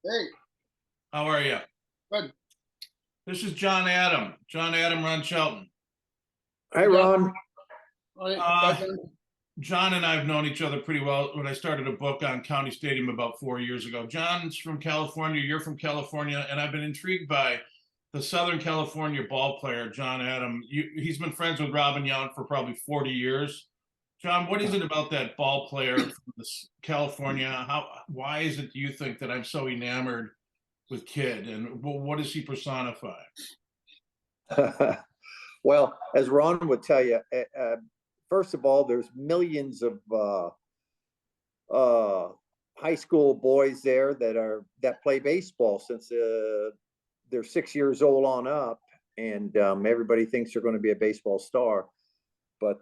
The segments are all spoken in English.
Hey, How are you? good. This is John Adam. John Adam Ron Shelton. Hi, Hi, John. Ron. Hi, Uh, John. John and I have known each other pretty well when I started a book on County Stadium about 4 years ago. John's from California, you're from California, and I've been intrigued by the Southern California ball player, John Adam. He's been friends with Robin Yount for probably 40 years. John, what is it about that ball player from California? Why is it, do you think, that I'm so enamored with Kid, and what does he personify? Well, as Ron would tell you, first of all, there's millions of high school boys there that play baseball since they're 6 years old on up, and everybody thinks they're going to be a baseball star. But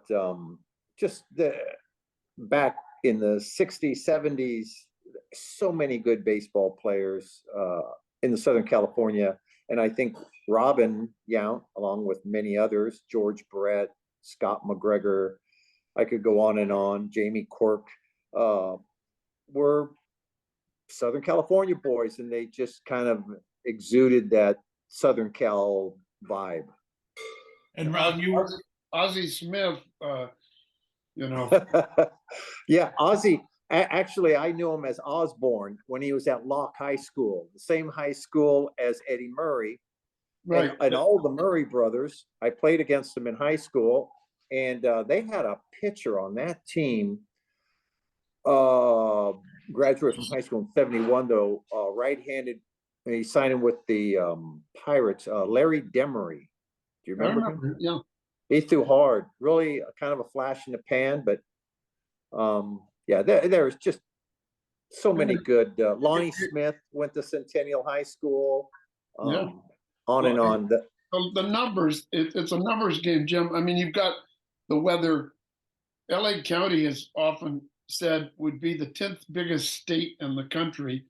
just back in the '60s, '70s, so many good baseball players in the Southern California. And I think Robin Yount, along with many others, George Brett, Scott McGregor, I could go on and on, Jamie Quirk, were Southern California boys, and they just kind of exuded that Southern Cal vibe. And Ron, you Ozzie Smith, you know, Yeah, Ozzy. Actually, I knew him as Osborne when he was at Locke High School, the same high school as Eddie Murray. right. And all the Murray brothers. I played against them in high school, and they had a pitcher on that team. Graduated from high school in '71, though, right-handed. And he signed him with the Pirates. Larry Demery. Do you I remember him? remember. Yeah. He threw hard. Really, kind of a flash in the pan, but yeah, there's just so many good. Lonnie Smith went to Centennial High School. Yeah. On and Well, on. the numbers, it's a numbers game, Jim. I mean, you've got the weather. LA County is often said would be the 10th biggest state in the country.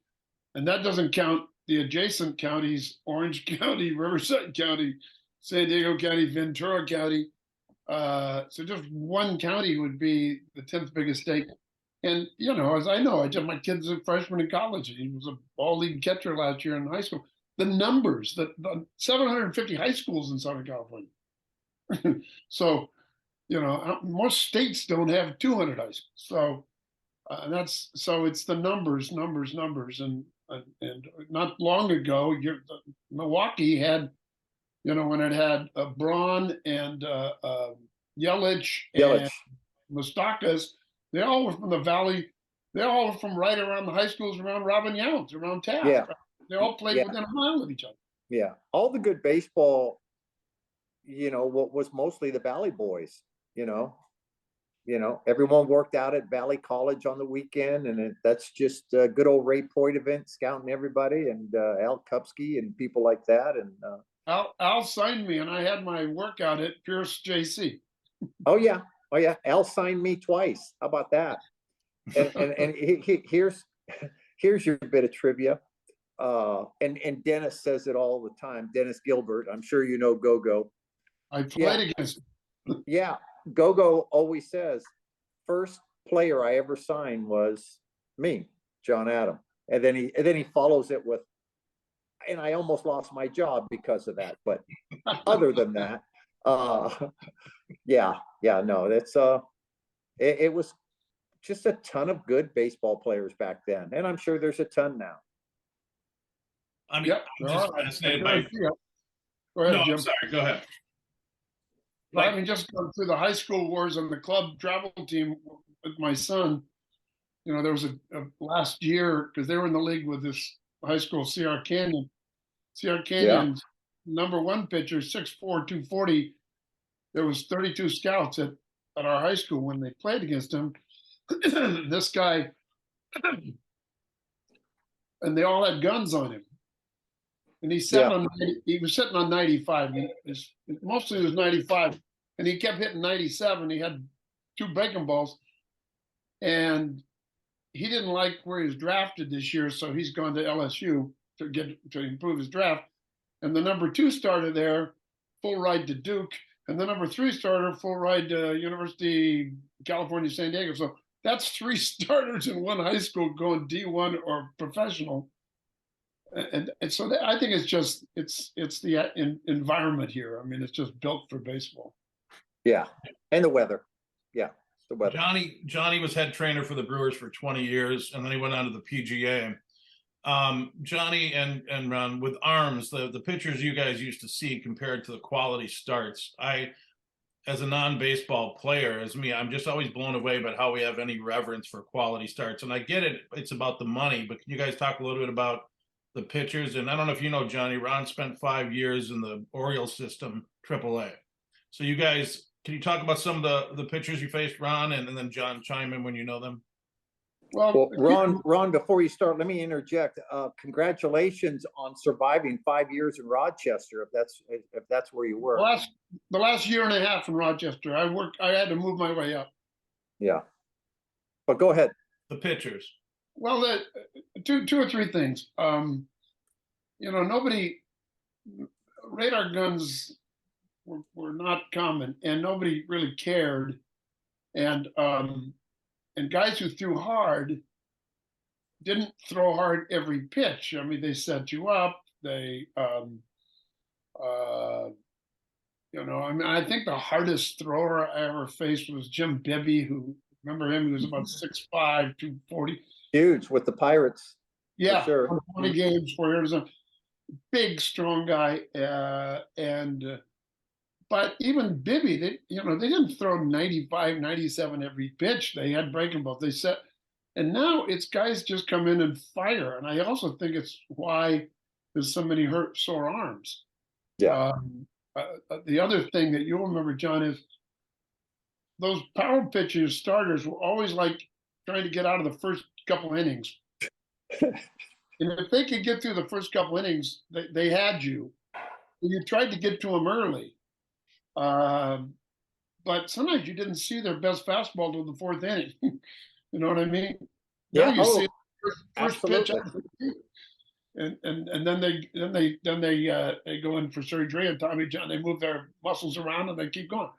And that doesn't count the adjacent counties, Orange County, Riverside County, San Diego County, Ventura County. So just one county would be the 10th biggest state. And, you know, as I know, my kid's a freshman in college. He was a ball league catcher last year in high school. The numbers, the 750 high schools in Southern California. So, you know, most states don't have 200 high schools. So it's the numbers, and not long ago, Milwaukee had, you know, when it had Braun and Yelich and Yelich. Mustakas, they all were from the Valley. They all were from right around the high schools around Robin Yount, around Taft. Yeah. Right? They all played Yeah. within a mile of each other. Yeah. All the good baseball, you know, what was mostly the Valley boys, you know. Everyone worked out at Valley College on the weekend, and that's just a good old Ray Poit event, scouting everybody, and Al Kupsky and people like that. And Al signed me, and I had my workout at Pierce JC. oh yeah, Al signed me twice. How about that? And here's your bit of trivia. And Dennis says it all the time. Dennis Gilbert, I'm sure you know Go-Go. I played against him. Yeah, Go-Go always says, first player I ever signed was me, John Adam. And then he follows it with, and I almost lost my job because of that. But other than that, yeah, no, that's it was just a ton of good baseball players back then, and I'm sure there's a ton now. I mean, Yep, I'm just fascinated by. Go ahead, No, Jim. I'm sorry. Go ahead. I mean, just going through the high school wars and the club travel team with my son. You know, there was a last year because they were in the league with this high school, CR Canyon. CR Canyon's number one pitcher, 6'4", 240. There was 32 scouts at our high school when they played against him. This guy, and they all had guns on him. And he was sitting on 95. Mostly it was 95, and he kept hitting 97. He had 2 breaking balls, and he didn't like where he was drafted this year, so he's gone to LSU to improve his draft. And the number 2 starter there, full ride to Duke, and the number 3 starter, full ride to University of California, San Diego. So that's 3 starters in one high school going D1 or professional. And so I think it's just it's the environment here. I mean, it's just built for baseball. Yeah, and the weather. Yeah, the weather. Johnny was head trainer for the Brewers for 20 years, and then he went on to the PGA. Johnny and Ron, with arms, the pictures you guys used to see compared to the quality starts, as a non-baseball player, as me, I'm just always blown away about how we have any reverence for quality starts. And I get it, it's about the money, but can you guys talk a little bit about the pitchers? And I don't know if you know, Johnny, Ron spent 5 years in the Orioles system, AAA. So you guys, can you talk about some of the pitchers you faced, Ron, and then John, chime in when you know them? Well, Ron, before you start, let me interject. Congratulations on surviving 5 years in Rochester, if that's where you were. The last year and a half in Rochester, I had to move my way up. Yeah, but go ahead. The pitchers. Well, two or three things. Nobody radar guns were not common, and nobody really cared. And guys who threw hard didn't throw hard every pitch. I mean, they set you up. They, I think the hardest thrower I ever faced was Jim Bibby, who, remember him? He was about 6'5", 240. Huge with the Pirates. Yeah, sure. 20 games, 4 years. A big, strong guy. But even Bibby, they didn't throw 95, 97 every pitch. They had breaking balls. They set, and now it's guys just come in and fire. And I also think it's why there's so many sore arms. Yeah. The other thing that you'll remember, John, is those power pitchers, starters, were always like trying to get out of the first couple innings. And if they could get through the first couple innings, they had you. And you tried to get to them early. But sometimes you didn't see their best fastball till the fourth inning. You know what I mean? Yeah. Now you see first pitch, and then they go in for surgery, and Tommy John, they move their muscles around and they keep going.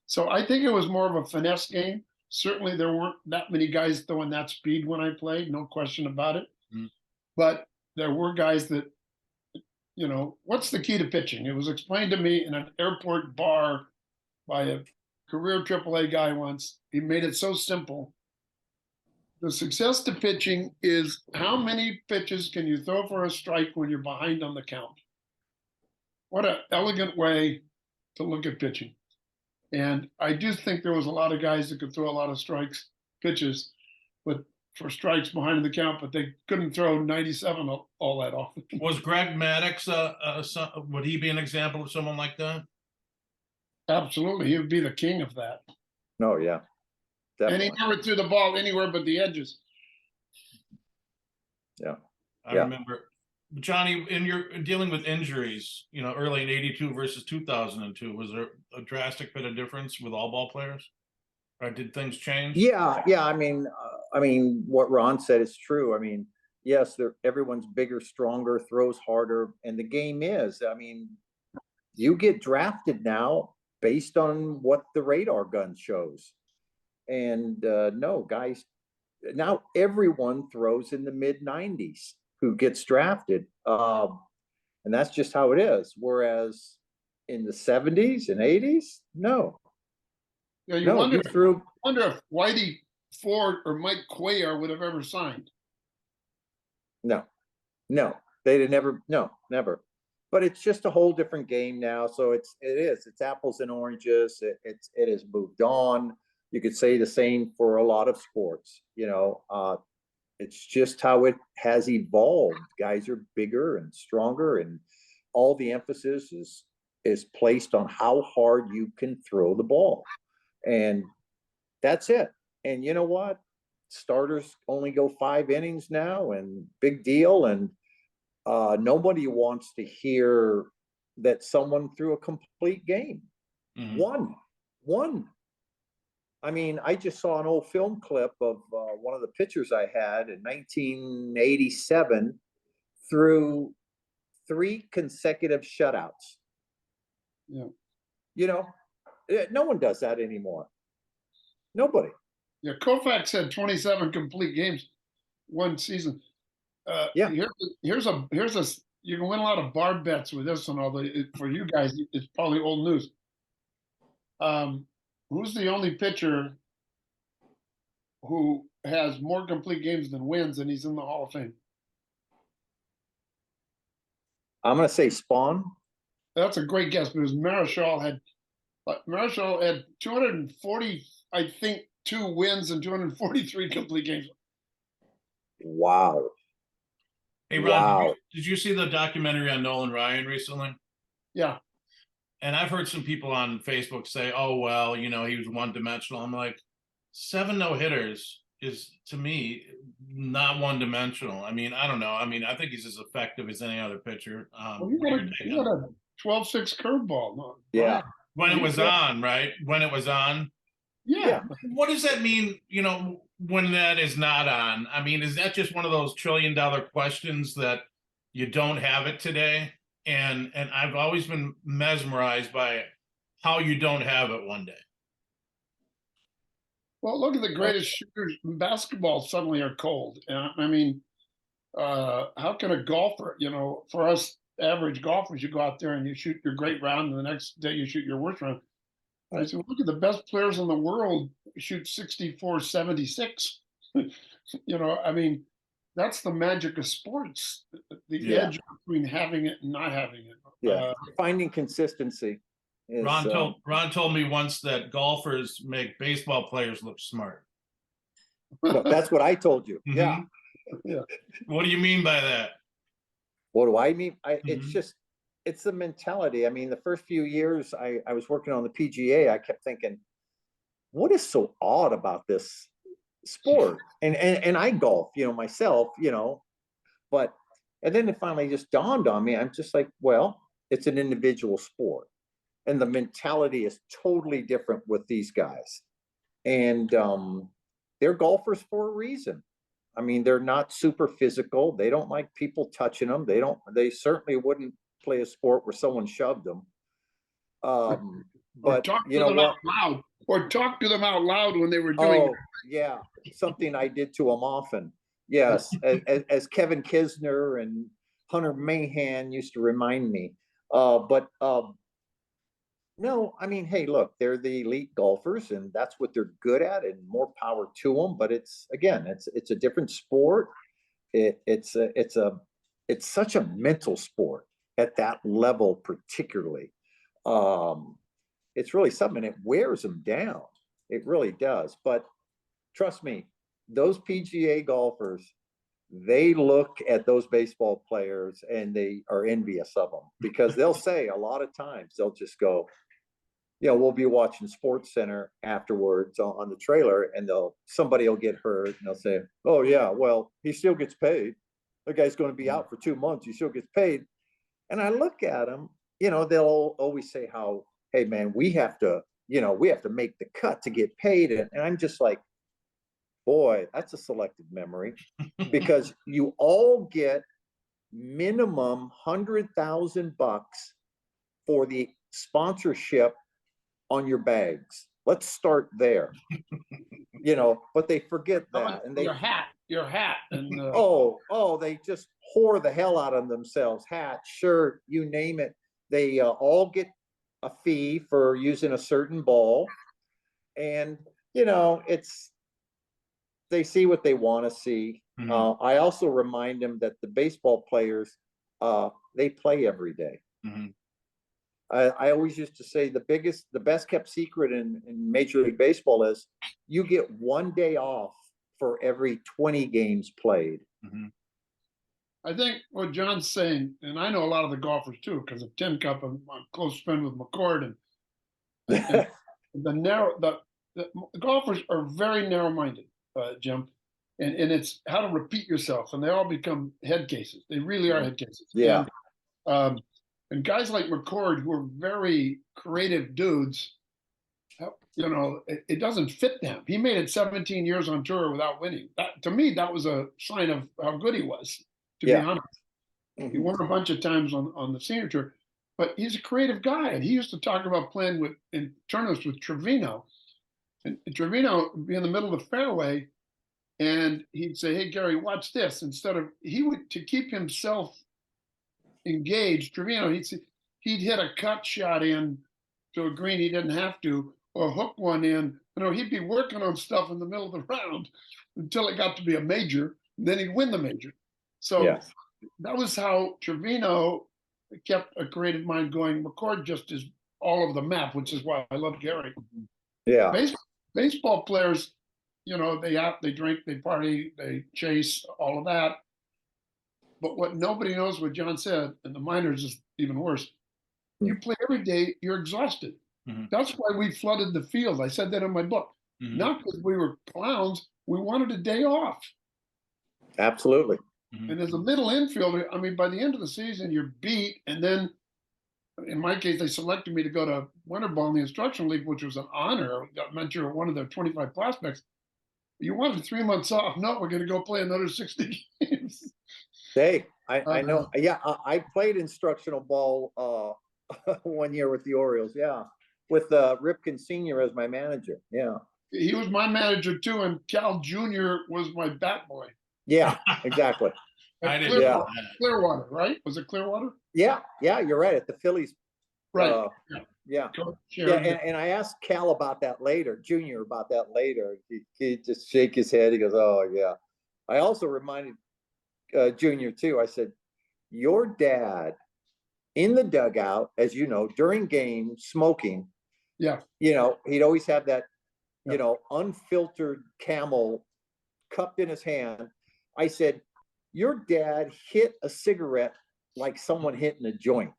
So I think it was more of a finesse game. Certainly there weren't that many guys throwing that speed when I played, no question about it. Mm. But there were guys that, what's the key to pitching? It was explained to me in an airport bar by a career AAA guy once. He made it so simple. The success to pitching is how many pitches can you throw for a strike when you're behind on the count? What an elegant way to look at pitching. And I do think there was a lot of guys that could throw a lot of pitches, but for strikes behind the count, but they couldn't throw 97 all that often. Was Greg Maddux, would he be an example of someone like that? Absolutely. He would be the king of that. No, yeah. Definitely. And he never threw the ball anywhere but the edges. Yeah. I remember, Johnny, in your dealing with injuries, early in 82 versus 2002, was there a drastic bit of difference with all ball players? Or did things change? Yeah. I mean, what Ron said is true. I mean, yes, everyone's bigger, stronger, throws harder, and the game is. I mean, you get drafted now based on what the radar gun shows. And no, guys, now everyone throws in the mid-90s who gets drafted. And that's just how it is. Whereas in the 70s and 80s, no. Yeah, you wonder if Whitey Ford or Mike Cuellar would have ever signed. No, they'd have never. But it's just a whole different game now. So it's apples and oranges. It has moved on. You could say the same for a lot of sports. It's just how it has evolved. Guys are bigger and stronger, and all the emphasis is placed on how hard you can throw the ball. And that's it. And you know what? Starters only go 5 innings now, and big deal. And nobody wants to hear that someone threw a complete game. Mm-hmm. One. I mean, I just saw an old film clip of one of the pitchers I had in 1987 threw 3 consecutive shutouts. Yeah. No one does that anymore. Nobody. Yeah, Koufax had 27 complete games one season. Yeah. You can win a lot of bar bets with this one, although for you guys, it's probably old news. Who's the only pitcher who has more complete games than wins, and he's in the Hall of Fame? I'm going to say Spawn. That's a great guess because Marichal had 240, I think, 2 wins and 243 complete games. Wow. Hey, Ron, Wow. did you see the documentary on Nolan Ryan recently? Yeah. And I've heard some people on Facebook say, oh, well, he was one dimensional. I'm like, 7 no-hitters is, to me, not one dimensional. I mean, I don't know. I mean, I think he's as effective as any other pitcher. Well, he got a 12-6 curveball. No, Yeah. When it was on, right? When it was on. Yeah. What does that mean, when that is not on? I mean, is that just one of those trillion-dollar questions that you don't have it today? And I've always been mesmerized by how you don't have it one day. Well, look at the greatest shooters in basketball suddenly are cold. I mean, how can a golfer, for us average golfers, you go out there and you shoot your great round, and the next day you shoot your worst round. I said, look at the best players in the world shoot 64, 76. I mean, that's the magic of sports, the edge between having it and not having it. Yeah. Finding consistency. Ron told me once that golfers make baseball players look smart. No, that's what I told you. Mm-hmm. Yeah. What do you mean by that? What do I mean? It's the mentality. I mean, the first few years I was working on the PGA, I kept thinking, what is so odd about this sport? And I golf, myself, but, and then it finally just dawned on me. I'm just like, well, it's an individual sport. And the mentality is totally different with these guys. And they're golfers for a reason. I mean, they're not super physical. They don't like people touching them. They certainly wouldn't play a sport where someone shoved them. But you know what? Or talk to them out loud when they were doing it. Yeah, something I did to them often. Yes, as Kevin Kisner and Hunter Mahan used to remind me. No, I mean, hey, look, they're the elite golfers, and that's what they're good at, and more power to them. But it's a different sport. It's such a mental sport at that level, particularly. It's really something. It wears them down. It really does. But trust me, those PGA golfers, they look at those baseball players and they are envious of them, because they'll say a lot of times, they'll just go, we'll be watching Sports Center afterwards on the trailer, and somebody will get hurt, and they'll say, oh yeah, well, he still gets paid. The guy's going to be out for 2 months. He still gets paid. And I look at them, they'll always say how, hey man, we have to make the cut to get paid. And I'm just like, boy, that's a selective memory, because you all get minimum $100,000 for the sponsorship on your bags. Let's start there. But they forget that. And your hat. And they just whore the hell out of themselves. Hat, shirt, you name it. They all get a fee for using a certain ball. And, they see what they want to see. Mm-hmm. I also remind them that the baseball players, they play every day. Mm-hmm. I always used to say the best kept secret in Major League Baseball is you get 1 day off for every 20 games played. Mm-hmm. I think what John's saying, and I know a lot of the golfers too, because of Tin Cup, I'm a close friend with McCord, and the golfers are very narrow-minded, Jim, and it's how to repeat yourself, and they all become head cases. They really are head cases. Yeah. And guys like McCord, who are very creative dudes, it doesn't fit them. He made it 17 years on tour without winning. To me, that was a sign of how good he was, to be honest. Mm-hmm. He won a bunch of times on the senior tour, but he's a creative guy. And he used to talk about playing in tournaments with Trevino. And Trevino would be in the middle of the fairway, And he'd say, "Hey, Gary, watch this." Instead of, he would, to keep himself engaged, Trevino, he'd hit a cut shot in to a green he didn't have to, or hook one in. He'd be working on stuff in the middle of the round until it got to be a major. Then he'd win the major. So Yes. that was how Trevino kept a creative mind going. McCord just is all over the map, which is why I love Gary. Yeah. Baseball players, they drink, they party, they chase, all of that. But what nobody knows, what John said, and the minors is even worse. You play every day, you're exhausted. That's why we flooded the field. I said that in my book. Not because we were clowns. We wanted a day off. Absolutely. And as a middle infielder, I mean, by the end of the season, you're beat. And then, in my case, they selected me to go to winter ball in the instructional league, which was an honor. That meant you're one of their 25 prospects. You wanted 3 months off. No, we're going to go play another 60 games. Hey, I know. Yeah, I played instructional ball 1 year with the Orioles. Yeah, with Ripken Sr. as my manager. Yeah, he was my manager too, and Cal Jr. was my bat boy. Yeah, exactly. I didn't know that. Clearwater, right? Was it Clearwater? Yeah, you're right. At the Phillies. Right. Yeah. And I asked Cal about that later, Junior about that later. He just shake his head. He goes, "Oh yeah." I also reminded Junior too. I said, "Your dad in the dugout, as you know, during games, smoking. Yeah. He'd always have that, unfiltered Camel cupped in his hand." I said, "Your dad hit a cigarette like someone hitting a joint."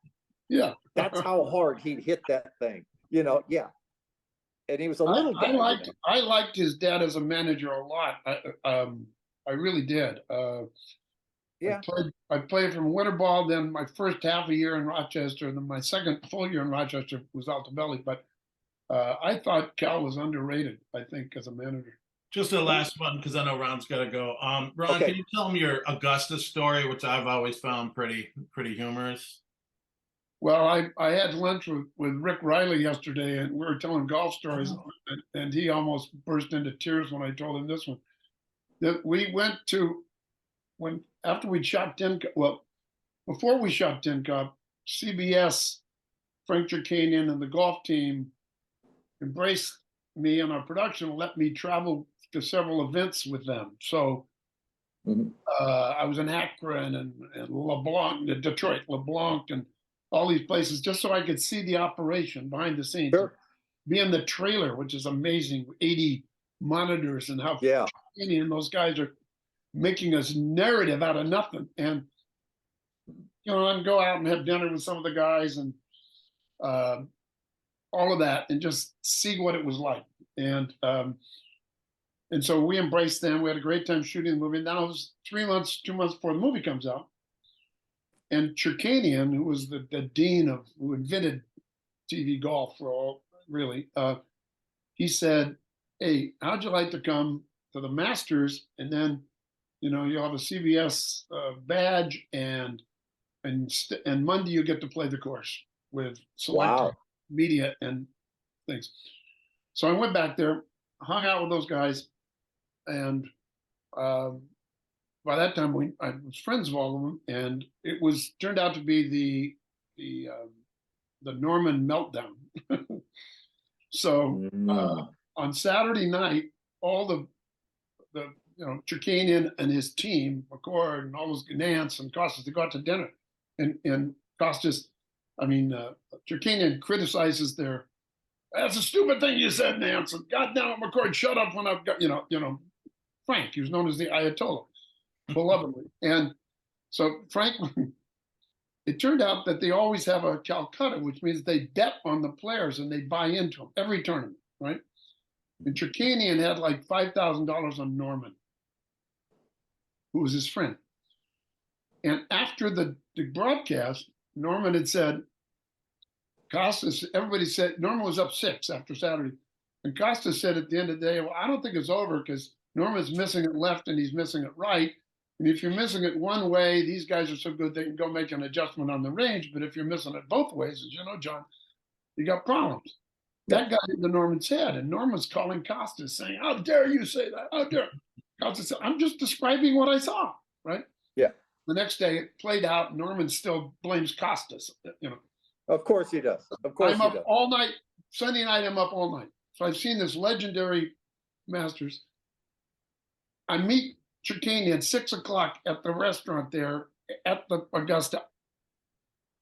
Yeah. That's how hard he'd hit that thing. Yeah. And he was a little guy. I liked his dad as a manager a lot. I really did. Yeah. I played from winter ball, then my first half a year in Rochester, and then my second full year in Rochester was Altobelli. But I thought Cal was underrated, I think, as a manager. Just the last one, because I know Ron's got to go. Ron, Okay. Can you tell him your Augusta story, which I've always found pretty humorous? Well, I had lunch with Rick Riley yesterday, and we were telling golf stories, and he almost burst into tears when I told him this one. That we went to, after we shot Tin Cup, well, before we shot Tin Cup, CBS, Frank Chirkanian and the golf team embraced me and our production, let me travel to several events with them. So I was in Akron and LeBlanc, Detroit, LeBlanc, and all these places, just so I could see the operation behind the scenes. Sure. Be in the trailer, which is amazing, 80 monitors, and how and those guys are making us narrative out of nothing. And I'd go out and have dinner with some of the guys and all of that, and just see what it was like. And so we embraced them. We had a great time shooting the movie. And now it was 2 months before the movie comes out. And Chirkanian, who was the dean who invented TV golf for all, really, he said, "Hey, how'd you like to come to the Masters? And then, you'll have a CBS badge, and Monday you get to play the course with select media and things." So I went back there, hung out with those guys, and by that time I was friends with all of them, and it turned out to be the Norman meltdown. So on Saturday night, all the Chirkanian and his team, McCord and all those, Nance and Costas, they go out to dinner, and Costas, Chirkanian criticizes "That's a stupid thing you said, Nance, and God damn it, McCord, shut up when I've got," Frank, he was known as the Ayatollah, belovedly. And so Frank, it turned out that they always have a Calcutta, which means they bet on the players and they buy into them every tournament, right? And Chirkanian had like $5,000 on Norman, who was his friend. And after the broadcast, Norman had said, Costas, everybody said, Norman was up 6 after Saturday. And Costas said at the end of the day, "Well, I don't think it's over, because Norman's missing it left and he's missing it right. And if you're missing it one way, these guys are so good they can go make an adjustment on the range. But if you're missing it both ways, as you know, John, you got problems." That got into Norman's head, and Norman's calling Costas saying, "How dare you say that? How dare?" I'm just describing what I saw, right? Yeah. The next day it played out. Norman still blames Costas, you know. Of course he does. Of course I'm he up does. all night. Sunday night, I'm up all night. So I've seen this legendary Masters. I meet Chicane at 6 o'clock at the restaurant there at the Augusta.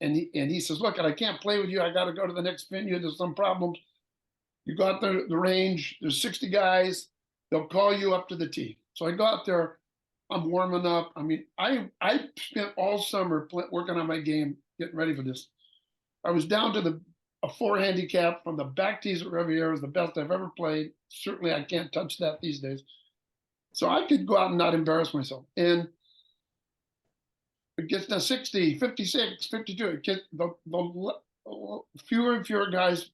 And he says, look, I can't play with you. I got to go to the next venue. There's some problems. You go out there, the range, there's 60 guys. They'll call you up to the tee. So I go out there. I'm warming up. I mean, I spent all summer working on my game, getting ready for this. I was down to a 4 handicap from the back tees at Riviera. It was the best I've ever played. Certainly, I can't touch that these days. So I could go out and not embarrass myself. And it gets to 60, 56, 52. It gets the fewer and fewer guys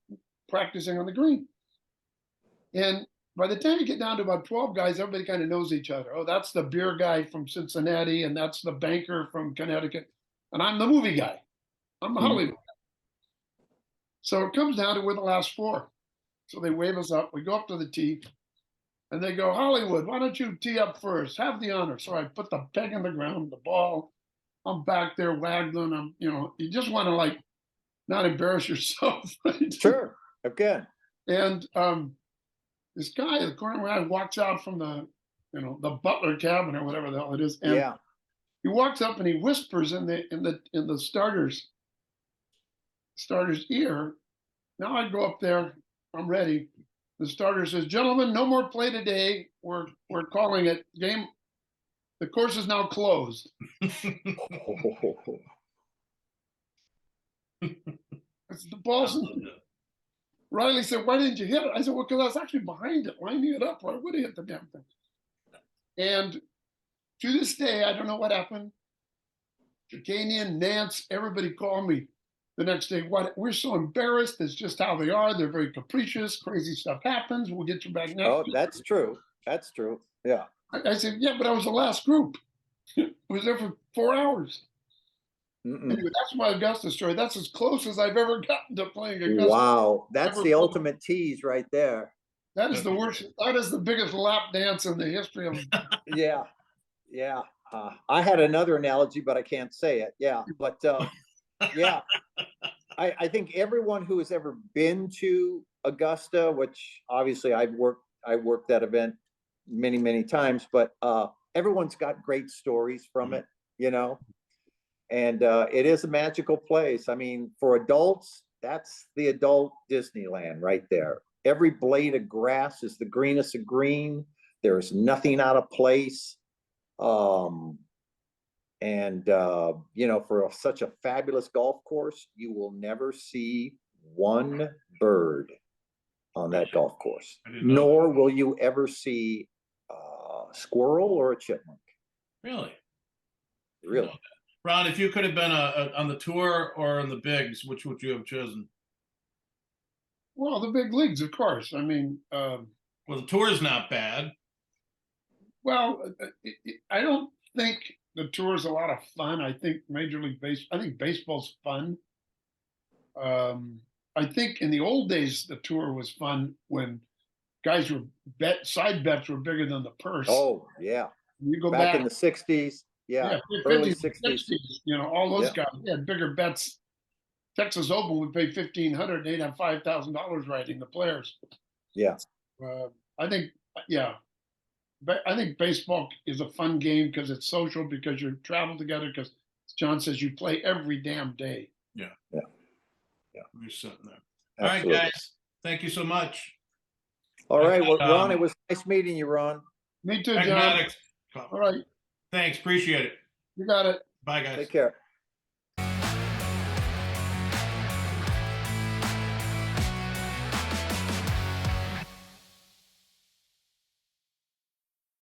practicing on the green. And by the time you get down to about 12 guys, everybody kind of knows each other. Oh, that's the beer guy from Cincinnati, and that's the banker from Connecticut. And I'm the movie guy. I'm the Hollywood guy. So it comes down to we're the last 4. So they wave us up. We go up to the tee, and they go, Hollywood, why don't you tee up first? Have the honor. So I put the peg in the ground, the ball. I'm back there waggling. You just want to like not embarrass yourself. Right? Sure. Again. And this guy, the corner guy, walks out from the butler cabin or whatever the hell it is. And Yeah. he walks up and he whispers in the starter's ear. Now I go up there. I'm ready. The starter says, gentlemen, no more play today. We're calling it game. The course is now closed. It's the balls. Riley said, why didn't you hit it? I said, well, because I was actually behind it, lining it up. I would have hit the damn thing. And to this day, I don't know what happened. Chicanian, Nance, everybody called me the next day. We're so embarrassed. It's just how they are. They're very capricious. Crazy stuff happens. We'll get you back next Oh, year. that's true. That's true. Yeah. I said, yeah, but I was the last group. I was there for 4 hours. Anyway, that's my Augusta story. That's as close as I've ever gotten to playing Augusta. Wow. That's the ultimate tease right there. That is the worst. That is the biggest lap dance in the history of. Yeah. Yeah. I had another analogy, but I can't say it. Yeah. But yeah, I think everyone who has ever been to Augusta, which obviously I worked that event many, many times, but everyone's got great stories from it, and it is a magical place. I mean, for adults, that's the adult Disneyland right there. Every blade of grass is the greenest of green. There's nothing out of place. For such a fabulous golf course, you will never see one bird on that golf course, nor will you ever see a squirrel or a chipmunk. Really? Ron, if you could have been on the tour or on the bigs, which would you have chosen? Well, the big leagues, of course. I mean, well, the tour is not bad. Well, I don't think the tour is a lot of fun. I think Major League Baseball. I think baseball's fun. I think in the old days the tour was fun when guys were side bets were bigger than the purse. Oh yeah, you go back in the '60s. Yeah, early 60s. All those guys had bigger bets. Texas Open would pay $1,500. They'd have $5,000 writing the players. Yeah, I think I think baseball is a fun game because it's social, because you travel together, because John says you play every damn day. Yeah. We're sitting there. Absolutely. All right, guys. Thank you so much. All right. Well, Ron, it was nice meeting you, Ron. Me too, John. All right. Thanks. Appreciate it. You got it. Bye, guys. Take care.